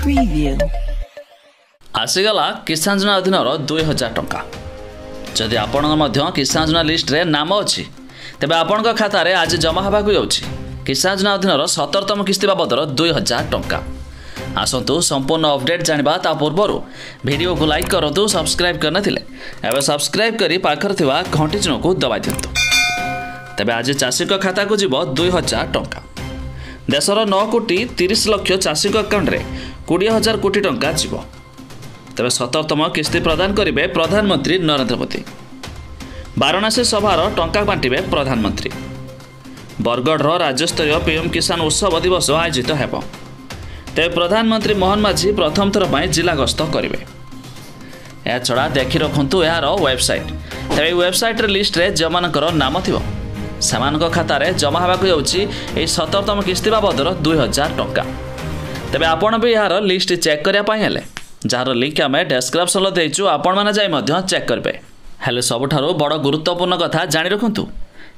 Preview. आसीगला किसान योजना अधीन 2000 टंका जदि आपण किसान योजना लिस्ट रे नाम अच्छी तेज आपण खातार आज जमा होगा किसान योजना अधीन 17तम किस्ती बाबदर 2000 टंका। आसतु संपूर्ण अपडेट जाना ता पूर्व वीडियो को लाइक करूँ, सब्सक्राइब करना एवं सब्सक्राइब कर पाखर थिबा घंटी चिन्ह को दबाई दिंतु। तेज आज चाषी खाता को जीव 2000 टंका। देशर 9 कोटी 30 लक्ष चाषी अकाउंट रे 20,000 कोटी टंका जीव। तेज 17तम किस्ती प्रदान करेंगे प्रधानमंत्री नरेंद्र मोदी। वाराणसी सभार टंका बांटे प्रधानमंत्री। बरगढ़ राज्यस्तरीय पीएम किसान उत्सव दिवस आयोजित होब। तेज प्रधानमंत्री मोहन माझी प्रथम थर पर जिला गस्त करेंगे। यह छड़ा देखि रखु यार वेबसाइट। तेज वेबसाइट लिस्ट रे जमानकर नाम थी सेमानक खातार जमा होगा 17तम किस्ती बाबदर 2000 टंका। तेज आपण भी यार लिस्ट चेक करने जार लिंक आम डेस्क्रिप्शन देचु आपण मैंने जाई चेक करेंगे। हेले सबुठारु बड़ गुरुत्वपूर्ण कथा जानी रखु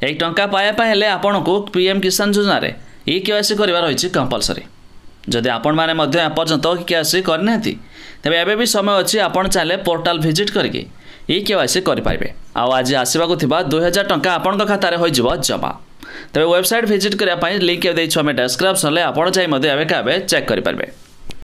यही टंका पाइबापे आपण को पीएम किसान योजना रे केवाईसी करवा रही कंपलसरी। जदि आपण मैंने एपर्यंत केवाईसी करना तेज एबे भी समय अच्छी आपण चाहे पोर्टाल विजिट करके केवाईसी करेंगे। आज आसवाक 2000 टंका आपण खातार हो जमा। तेज वेबसाइट विजिट करने लिंक देमें डेस्क्रिप्शन आप चेक करेंगे।